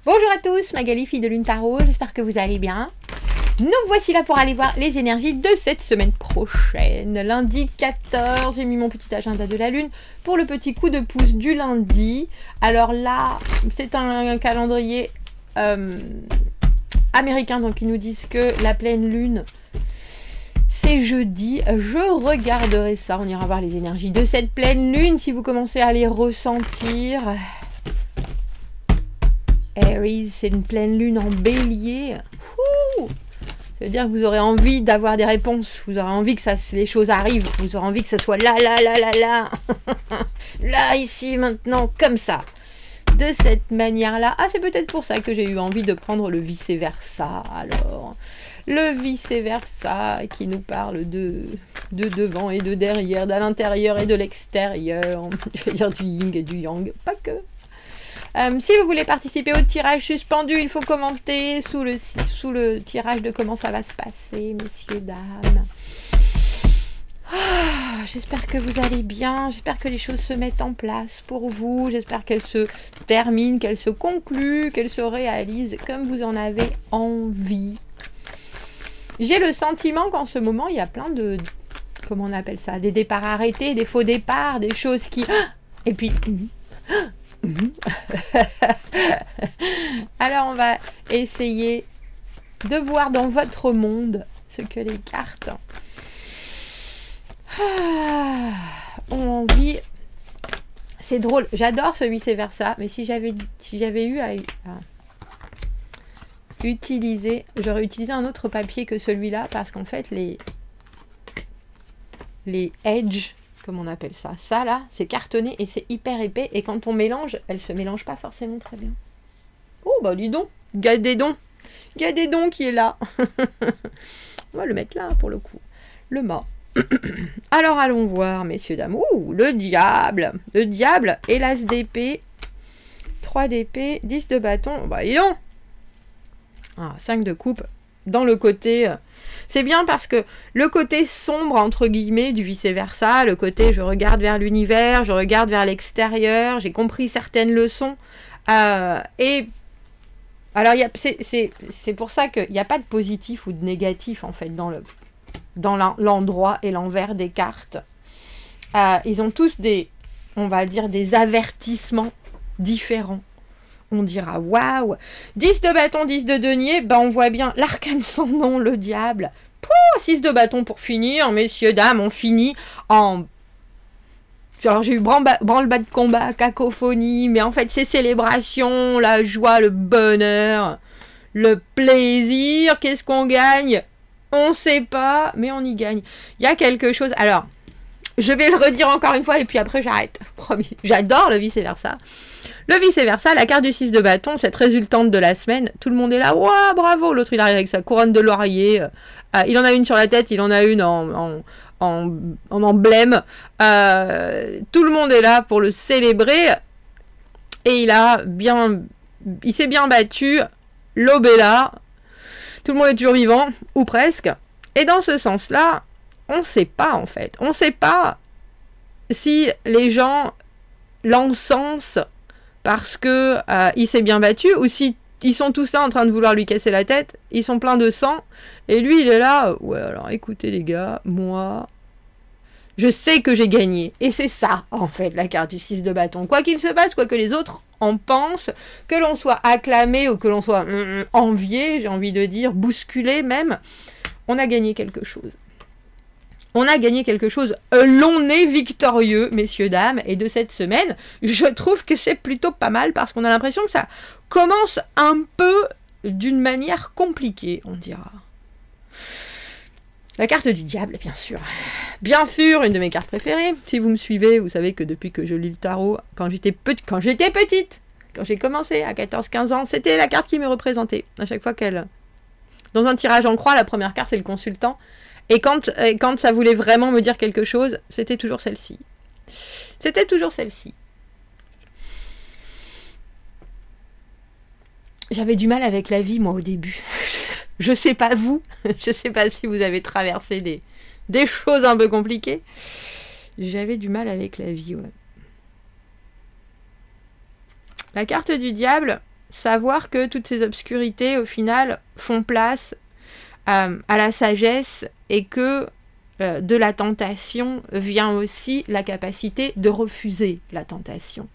Bonjour à tous, Magali, fille de Lune Tarot, j'espère que vous allez bien. Nous voici là pour aller voir les énergies de cette semaine prochaine. Lundi 14, j'ai mis mon petit agenda de la Lune pour le petit coup de pouce du lundi. Alors là, c'est un calendrier américain, donc ils nous disent que la pleine Lune, c'est jeudi. Je regarderai ça, on ira voir les énergies de cette pleine Lune, si vous commencez à les ressentir. Aries, c'est une pleine Lune en bélier. Ouh, ça veut dire que vous aurez envie d'avoir des réponses, vous aurez envie que les choses arrivent, vous aurez envie que ça soit là, là, ici, maintenant, comme ça. De cette manière-là. Ah, c'est peut-être pour ça que j'ai eu envie de prendre le vice-versa. Alors, le vice-versa qui nous parle de devant et de derrière, de l'intérieur et de l'extérieur. Je vais dire du yin et du yang, pas que. Si vous voulez participer au tirage suspendu, il faut commenter sous le tirage de comment ça va se passer, messieurs, dames. Ah, j'espère que vous allez bien, j'espère que les choses se mettent en place pour vous, j'espère qu'elles se terminent, qu'elles se concluent, qu'elles se réalisent comme vous en avez envie. J'ai le sentiment qu'en ce moment, il y a plein de... Comment on appelle ça? Des départs arrêtés, des faux départs, des choses qui... Et puis... Alors on va essayer de voir dans votre monde ce que les cartes ont envie. C'est drôle, j'adore ce vice-versa, mais si j'avais eu à utiliser, j'aurais utilisé un autre papier que celui-là, parce qu'en fait les edges, comme on appelle ça, ça là, c'est cartonné et c'est hyper épais, et quand on mélange, elle se mélange pas forcément très bien. Oh bah dis donc, Gadédon qui est là. On va le mettre là pour le coup, le mât. Alors allons voir, messieurs, dames. Ouh, le diable et l'as d'épée, 3 d'épée, 10 de bâton, bah dis donc. Ah, 5 de coupe, dans le côté... C'est bien parce que le côté sombre, entre guillemets, du vice-versa, le côté je regarde vers l'univers, je regarde vers l'extérieur, j'ai compris certaines leçons. Et alors, c'est pour ça qu'il n'y a pas de positif ou de négatif, en fait, dans l'endroit et l'envers des cartes. Ils ont tous on va dire, des avertissements différents. On dira waouh, 10 de bâton, 10 de denier, ben on voit bien l'arcane sans nom, le diable. Pouh, 6 de bâton pour finir, messieurs, dames, on finit en... Alors j'ai eu branle-bas de combat, cacophonie, mais en fait c'est célébration, la joie, le bonheur, le plaisir. Qu'est-ce qu'on gagne? On sait pas, mais on y gagne. Il y a quelque chose... Alors, je vais le redire encore une fois et puis après j'arrête, promis. J'adore le vice-versa. Le vice-versa, la carte du 6 de bâton, cette résultante de la semaine, tout le monde est là, waouh, bravo, l'autre il arrive avec sa couronne de laurier, il en a une sur la tête, il en a une en emblème, tout le monde est là pour le célébrer, et il s'est bien battu, l'aube est là, tout le monde est toujours vivant, ou presque, et dans ce sens-là, on ne sait pas en fait, on ne sait pas si les gens l'encensent parce que il s'est bien battu, ou si ils sont tous là en train de vouloir lui casser la tête, ils sont pleins de sang, et lui il est là, ouais alors écoutez les gars, moi, je sais que j'ai gagné, et c'est ça en fait la carte du 6 de bâton, quoi qu'il se passe, quoi que les autres en pensent, que l'on soit acclamé ou que l'on soit envié, j'ai envie de dire, bousculé même, on a gagné quelque chose. On a gagné quelque chose. L'on est victorieux, messieurs, dames. Et de cette semaine, je trouve que c'est plutôt pas mal parce qu'on a l'impression que ça commence un peu d'une manière compliquée, on dira. La carte du diable, bien sûr. Bien sûr, une de mes cartes préférées. Si vous me suivez, vous savez que depuis que je lis le tarot, quand j'étais petite, quand j'ai commencé à 14-15 ans, c'était la carte qui me représentait. À chaque fois dans un tirage en croix, la première carte, c'est le consultant. Et quand ça voulait vraiment me dire quelque chose, c'était toujours celle-ci. C'était toujours celle-ci. J'avais du mal avec la vie, moi, au début. Je sais pas vous. Je sais pas si vous avez traversé des choses un peu compliquées. J'avais du mal avec la vie, ouais. La carte du diable, savoir que toutes ces obscurités, au final, font place à la sagesse et que de la tentation vient aussi la capacité de refuser la tentation,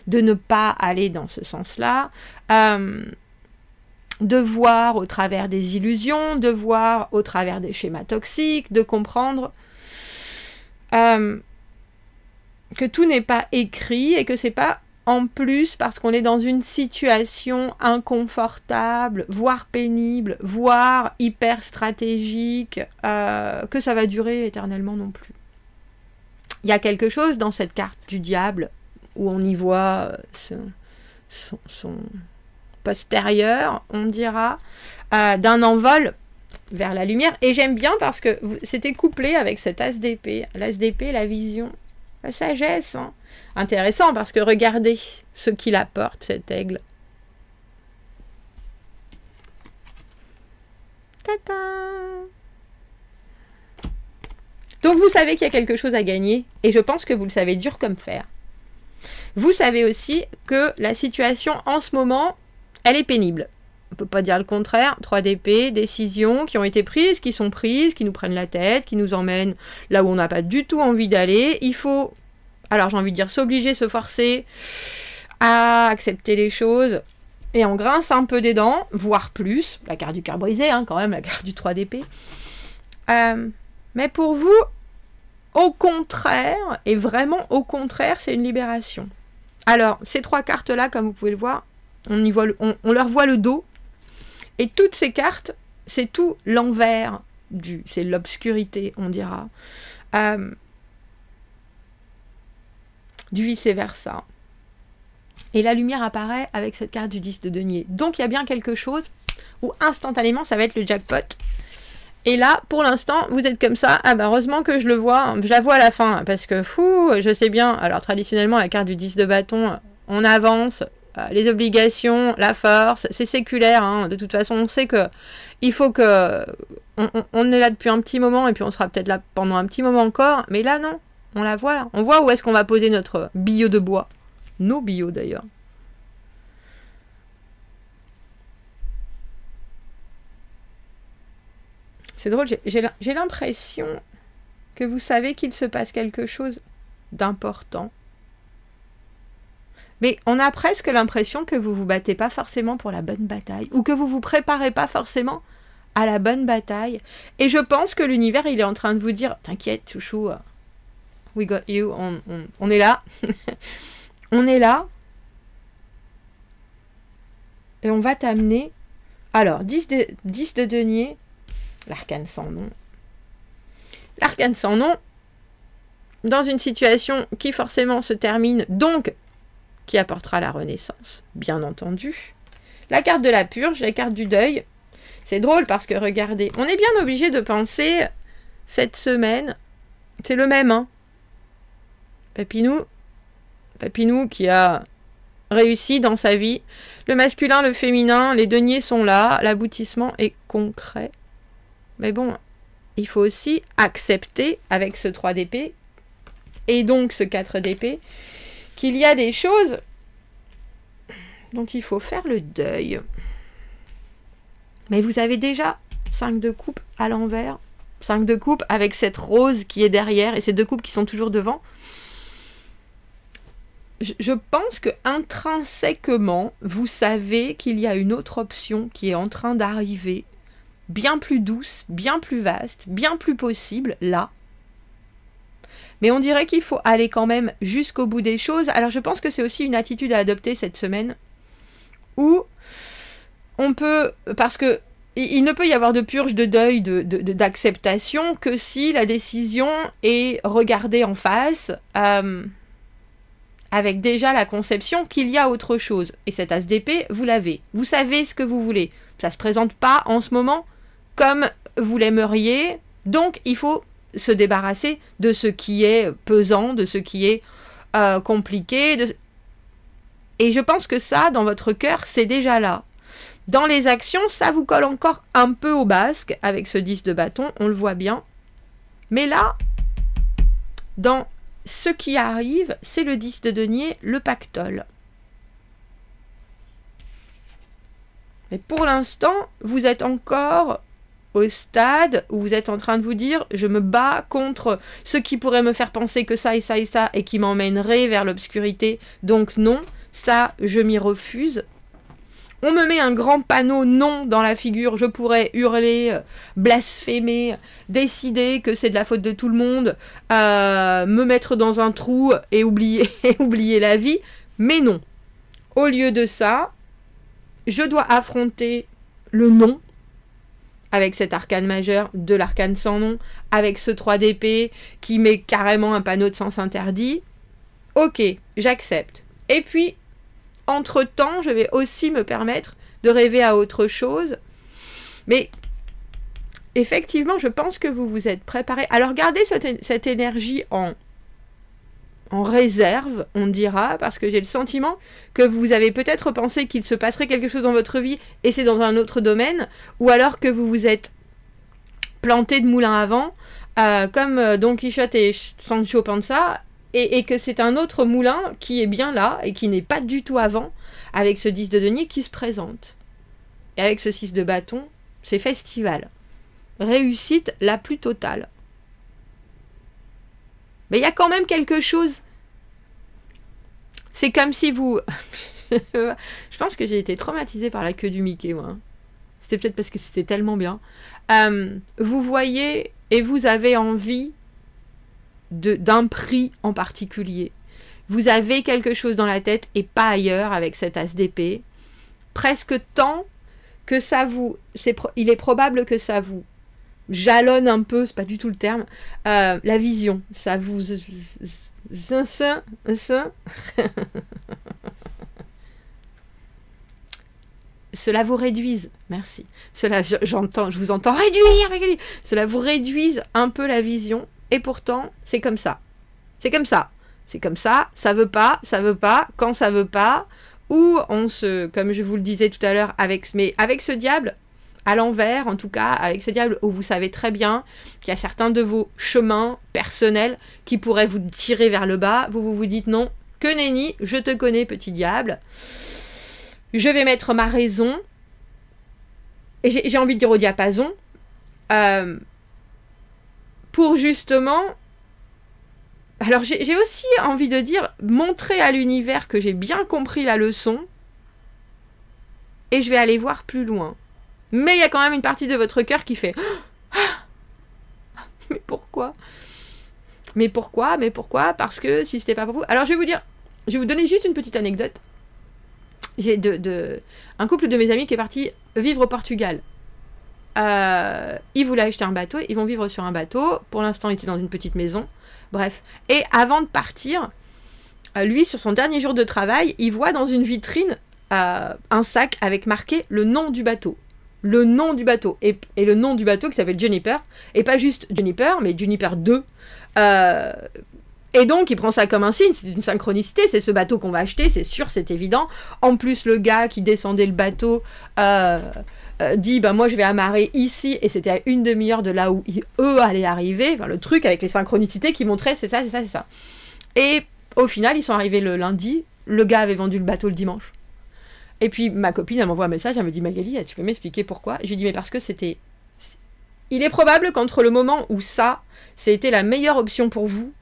de ne pas aller dans ce sens-là, de voir au travers des illusions, de voir au travers des schémas toxiques, de comprendre que tout n'est pas écrit et que c'est pas en plus parce qu'on est dans une situation inconfortable, voire pénible, voire hyper stratégique, que ça va durer éternellement non plus. Il y a quelque chose dans cette carte du diable où on y voit son postérieur, on dira, d'un envol vers la lumière. Et j'aime bien parce que c'était couplé avec cet as d'épée. L'as d'épée, la vision, la sagesse, hein. Intéressant parce que regardez ce qu'il apporte, cet aigle. Tata. Donc vous savez qu'il y a quelque chose à gagner et je pense que vous le savez dur comme fer. Vous savez aussi que la situation en ce moment, elle est pénible. On ne peut pas dire le contraire. 3 d'épée, décisions qui ont été prises, qui sont prises, qui nous prennent la tête, qui nous emmènent là où on n'a pas du tout envie d'aller. Il faut... Alors j'ai envie de dire s'obliger, se forcer à accepter les choses. Et on grince un peu des dents, voire plus. La carte du cœur brisé, hein, quand même, la carte du 3 d'épée. Mais pour vous, au contraire, et vraiment au contraire, c'est une libération. Alors, ces 3 cartes-là, comme vous pouvez le voir, on leur voit le dos. Et toutes ces cartes, c'est tout l'envers c'est l'obscurité, on dira. Du vice-versa. Et la lumière apparaît avec cette carte du 10 de denier. Donc il y a bien quelque chose où instantanément ça va être le jackpot. Et là, pour l'instant, vous êtes comme ça. Ah bah heureusement que je le vois. Je la vois à la fin. Parce que fou, je sais bien. Alors traditionnellement, la carte du 10 de bâton, on avance. Les obligations, la force, c'est séculaire. Hein. De toute façon, on sait que il faut que... On est là depuis un petit moment et puis on sera peut-être là pendant un petit moment encore. Mais là, non. On la voit là. On voit où est-ce qu'on va poser notre billot de bois. Nos billots d'ailleurs. C'est drôle, j'ai l'impression que vous savez qu'il se passe quelque chose d'important. Mais on a presque l'impression que vous vous battez pas forcément pour la bonne bataille. Ou que vous vous préparez pas forcément à la bonne bataille. Et je pense que l'univers, il est en train de vous dire, t'inquiète, chouchou. We got you, on est là. On est là. Et on va t'amener. Alors, 10 de denier. L'arcane sans nom. L'arcane sans nom. Dans une situation qui forcément se termine, donc qui apportera la renaissance, bien entendu. La carte de la purge, la carte du deuil. C'est drôle parce que, regardez, on est bien obligé de penser, cette semaine, c'est le même, hein. Papinou qui a réussi dans sa vie. Le masculin, le féminin, les deniers sont là, l'aboutissement est concret. Mais bon, il faut aussi accepter avec ce 3 d'épée et donc ce 4 d'épée qu'il y a des choses dont il faut faire le deuil. Mais vous avez déjà 5 de coupe à l'envers, 5 de coupe avec cette rose qui est derrière et ces 2 coupes qui sont toujours devant. Je pense que intrinsèquement, vous savez qu'il y a une autre option qui est en train d'arriver, bien plus douce, bien plus vaste, bien plus possible, là. Mais on dirait qu'il faut aller quand même jusqu'au bout des choses. Alors je pense que c'est aussi une attitude à adopter cette semaine, où on peut, parce que il ne peut y avoir de purge, de deuil, d'acceptation que si la décision est regardée en face, avec déjà la conception qu'il y a autre chose. Et cet as d'épée, vous l'avez. Vous savez ce que vous voulez. Ça ne se présente pas en ce moment comme vous l'aimeriez. Donc, il faut se débarrasser de ce qui est pesant, de ce qui est compliqué. Et je pense que ça, dans votre cœur, c'est déjà là. Dans les actions, ça vous colle encore un peu au basque avec ce 10 de bâton, on le voit bien. Mais là, dans ce qui arrive, c'est le 10 de denier, le pactole. Mais pour l'instant, vous êtes encore au stade où vous êtes en train de vous dire « Je me bats contre ce qui pourrait me faire penser que ça et ça et ça et qui m'emmènerait vers l'obscurité. Donc non, ça, je m'y refuse. » On me met un grand panneau non dans la figure, je pourrais hurler, blasphémer, décider que c'est de la faute de tout le monde, me mettre dans un trou et oublier, oublier la vie. Mais non. Au lieu de ça, je dois affronter le non avec cet arcane majeur de l'arcane sans nom, avec ce 3 d'épée qui met carrément un panneau de sens interdit. Ok, j'accepte. Et puis, entre-temps, je vais aussi me permettre de rêver à autre chose. Mais effectivement, je pense que vous vous êtes préparés. Alors, gardez cette énergie en réserve, on dira, parce que j'ai le sentiment que vous avez peut-être pensé qu'il se passerait quelque chose dans votre vie et c'est dans un autre domaine, ou alors que vous vous êtes planté de moulin à vent, comme Don Quichotte et Sancho Panza, et que c'est un autre moulin qui est bien là et qui n'est pas du tout avant, avec ce 10 de denier qui se présente. Et avec ce 6 de bâton, c'est festival. Réussite la plus totale. Mais il y a quand même quelque chose. C'est comme si vous... Je pense que j'ai été traumatisée par la queue du Mickey, moi. C'était peut-être parce que c'était tellement bien. Vous voyez et vous avez envie d'un prix en particulier. Vous avez quelque chose dans la tête et pas ailleurs avec cet as d'épée. Presque tant que ça vous... il est probable que ça vous jalonne un peu, c'est pas du tout le terme, la vision. Ça vous... Cela vous réduise, merci. Cela, je vous entends réduire. Cela vous réduise un peu la vision. Et pourtant, c'est comme ça. C'est comme ça. C'est comme ça. Ça veut pas. Quand ça veut pas. Ou on se, comme je vous le disais tout à l'heure, avec ce diable, à l'envers, en tout cas, avec ce diable où vous savez très bien qu'il y a certains de vos chemins personnels qui pourraient vous tirer vers le bas. Vous dites non, que nenni, je te connais, petit diable. Je vais mettre ma raison, et j'ai envie de dire au diapason, pour justement... Alors j'ai aussi envie de dire, montrer à l'univers que j'ai bien compris la leçon, et je vais aller voir plus loin. Mais il y a quand même une partie de votre cœur qui fait « Mais pourquoi ? Mais pourquoi ? Mais pourquoi ? Parce que si c'était pas pour vous... » Alors je vais vous donner juste une petite anecdote. J'ai un couple de mes amis qui est parti vivre au Portugal. Ils voulaient acheter un bateau, ils vont vivre sur un bateau. Pour l'instant, ils étaient dans une petite maison. Bref. Et avant de partir, lui, sur son dernier jour de travail, il voit dans une vitrine un sac avec marqué le nom du bateau. Le nom du bateau. Et le nom du bateau qui s'appelle Juniper. Et pas juste Juniper, mais Juniper 2. Et donc, il prend ça comme un signe, c'est une synchronicité, c'est ce bateau qu'on va acheter, c'est sûr, c'est évident. En plus, le gars qui descendait le bateau dit, bah moi je vais amarrer ici, et c'était à une demi-heure de là où eux allaient arriver, enfin le truc avec les synchronicités qui montraient, c'est ça, c'est ça, c'est ça. Et au final, ils sont arrivés le lundi, le gars avait vendu le bateau le dimanche. Et puis ma copine, elle m'envoie un message, elle me dit, Magali, tu peux m'expliquer pourquoi ? Je lui dis, mais parce que c'était... Il est probable qu'entre le moment où ça, c'était la meilleure option pour vous,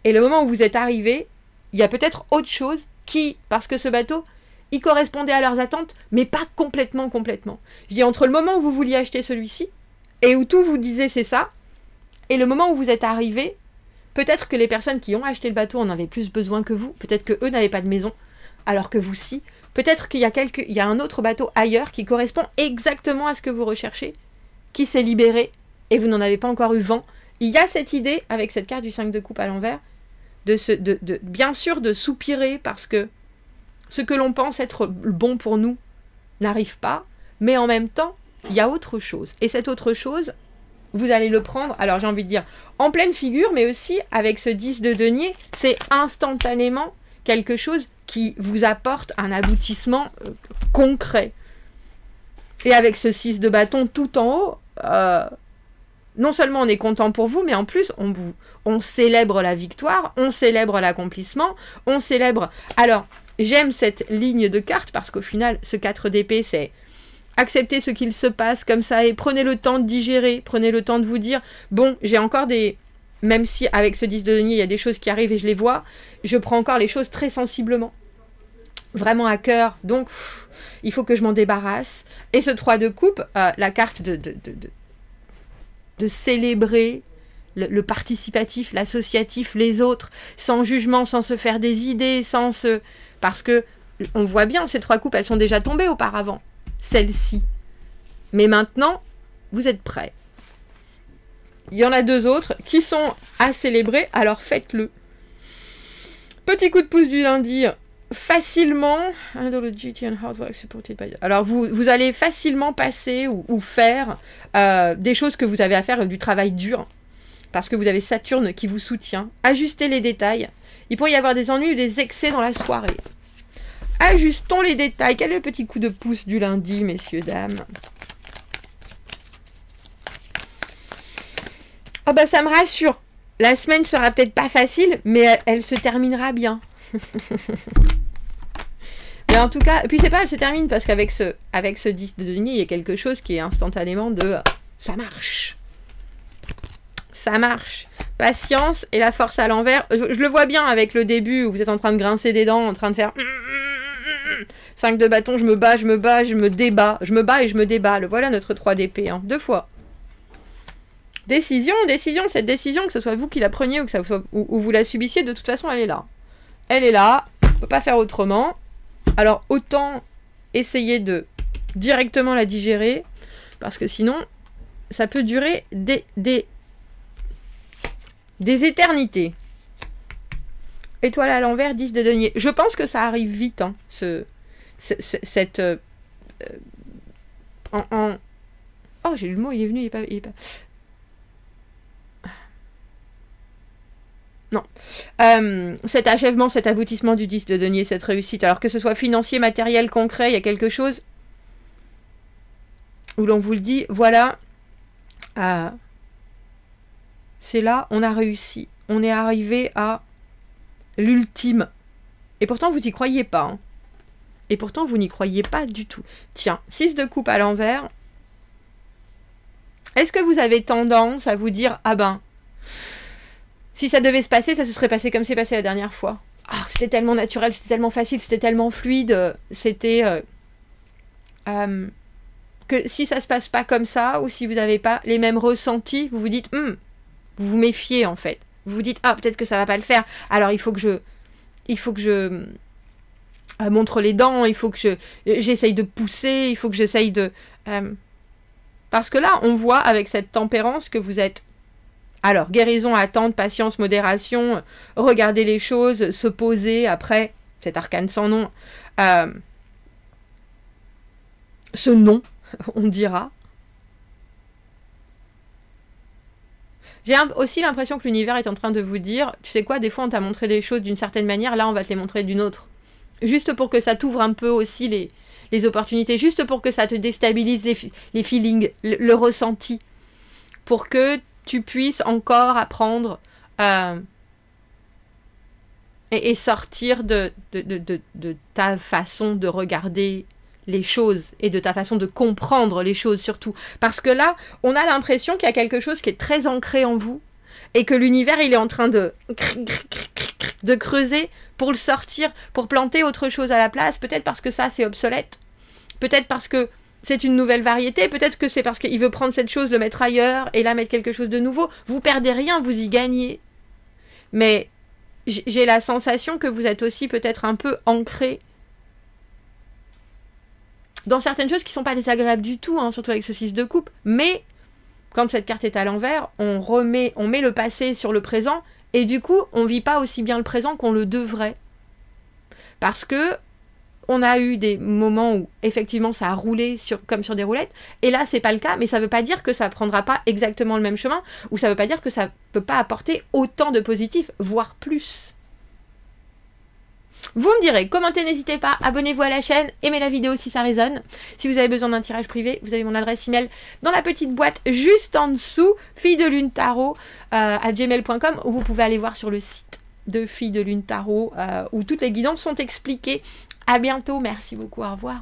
et le moment où vous êtes arrivé, il y a peut-être autre chose qui, parce que ce bateau, il correspondait à leurs attentes, mais pas complètement. Je dis, entre le moment où vous vouliez acheter celui-ci, et où tout vous disait c'est ça, et le moment où vous êtes arrivé, peut-être que les personnes qui ont acheté le bateau en avaient plus besoin que vous, peut-être que eux n'avaient pas de maison, alors que vous si, peut-être qu'il y a un autre bateau ailleurs qui correspond exactement à ce que vous recherchez, qui s'est libéré, et vous n'en avez pas encore eu vent. Il y a cette idée, avec cette carte du 5 de coupe à l'envers, bien sûr de soupirer parce que ce que l'on pense être bon pour nous n'arrive pas, mais en même temps, il y a autre chose. Et cette autre chose, vous allez le prendre, alors j'ai envie de dire, en pleine figure, mais aussi avec ce 10 de denier, c'est instantanément quelque chose qui vous apporte un aboutissement concret. Et avec ce 6 de bâton tout en haut, non seulement on est content pour vous, mais en plus, on célèbre la victoire, on célèbre l'accomplissement, on célèbre... Alors, j'aime cette ligne de carte, parce qu'au final, ce 4 d'épée, c'est acceptez ce qu'il se passe comme ça et prenez le temps de digérer, prenez le temps de vous dire, bon, j'ai encore des... Même si avec ce 10 de denier, il y a des choses qui arrivent et je les vois, je prends encore les choses très sensiblement. Vraiment à cœur, donc il faut que je m'en débarrasse. Et ce 3 de coupe, la carte de célébrer le participatif, l'associatif, les autres, sans jugement, sans se faire des idées, sans se... Parce que on voit bien, ces 3 coupes, elles sont déjà tombées auparavant, celles-ci. Mais maintenant, vous êtes prêts. Il y en a 2 autres qui sont à célébrer, alors faites-le. Petit coup de pouce du lundi, facilement... Alors, vous allez facilement passer ou faire des choses que vous avez à faire, du travail dur, parce que vous avez Saturne qui vous soutient. Ajustez les détails. Il pourrait y avoir des ennuis ou des excès dans la soirée. Ajustons les détails. Quel est le petit coup de pouce du lundi, messieurs, dames? Oh bah ça me rassure. La semaine sera peut-être pas facile, mais elle se terminera bien. Mais en tout cas, puis c'est pas, elle se termine parce qu'avec ce 10 de denier, il y a quelque chose qui est instantanément de ça marche. Ça marche. Patience et la force à l'envers. Je le vois bien avec le début où vous êtes en train de grincer des dents, en train de faire 5 de bâton, je me bats, je me débat. Je me bats et je me débat. Le voilà notre 3 d'épée, hein. 2 fois. Décision, cette décision, que ce soit vous qui la preniez ou que ça soit, ou vous la subissiez, de toute façon, elle est là. Elle est là, on ne peut pas faire autrement. Alors, autant essayer de directement la digérer, parce que sinon, ça peut durer des éternités. Étoile à l'envers, 10 de denier. Je pense que ça arrive vite, hein, cette... Oh, j'ai lu le mot, il est venu, il est pas... Non. Cet achèvement, cet aboutissement du 10 de denier, cette réussite, alors que ce soit financier, matériel, concret, il y a quelque chose où l'on vous le dit, voilà, c'est là, on a réussi. On est arrivé à l'ultime. Et pourtant, vous n'y croyez pas. Hein. Et pourtant, vous n'y croyez pas du tout. Tiens, 6 de coupe à l'envers. Est-ce que vous avez tendance à vous dire, ah ben, si ça devait se passer, ça se serait passé comme c'est passé la dernière fois. Ah, c'était tellement naturel, c'était tellement facile, c'était tellement fluide, c'était... que si ça se passe pas comme ça, ou si vous n'avez pas les mêmes ressentis, vous vous dites, vous vous méfiez en fait. Vous vous dites, ah, peut-être que ça va pas le faire, alors il faut que je montre les dents, il faut que j'essaye de pousser, il faut que j'essaye de... Parce que là, on voit avec cette tempérance que vous êtes... Alors, guérison, attente, patience, modération, regarder les choses, se poser après, cet arcane sans nom, ce nom, on dira. J'ai aussi l'impression que l'univers est en train de vous dire, tu sais quoi, des fois on t'a montré des choses d'une certaine manière, là on va te les montrer d'une autre. Juste pour que ça t'ouvre un peu aussi les opportunités, juste pour que ça te déstabilise les feelings, le ressenti, pour que tu puisses encore apprendre et sortir de ta façon de regarder les choses et de ta façon de comprendre les choses surtout. Parce que là, on a l'impression qu'il y a quelque chose qui est très ancré en vous et que l'univers, il est en train de creuser pour le sortir, pour planter autre chose à la place. Peut-être parce que ça, c'est obsolète. Peut-être parce que c'est une nouvelle variété, peut-être que c'est parce qu'il veut prendre cette chose, le mettre ailleurs, et là mettre quelque chose de nouveau. Vous perdez rien, vous y gagnez. Mais j'ai la sensation que vous êtes aussi peut-être un peu ancré dans certaines choses qui ne sont pas désagréables du tout, hein, surtout avec ce 6 de coupe. Mais quand cette carte est à l'envers, on met le passé sur le présent, et du coup, on ne vit pas aussi bien le présent qu'on le devrait. Parce que on a eu des moments où, effectivement, ça a roulé comme sur des roulettes. Et là, c'est pas le cas, mais ça veut pas dire que ça prendra pas exactement le même chemin, ou ça veut pas dire que ça peut pas apporter autant de positifs, voire plus. Vous me direz, commentez, n'hésitez pas, abonnez-vous à la chaîne, aimez la vidéo si ça résonne. Si vous avez besoin d'un tirage privé, vous avez mon adresse email dans la petite boîte juste en dessous, filledelune-tarot@gmail.com, où vous pouvez aller voir sur le site de Filles de Lune Tarot, où toutes les guidances sont expliquées. À bientôt, merci beaucoup, au revoir.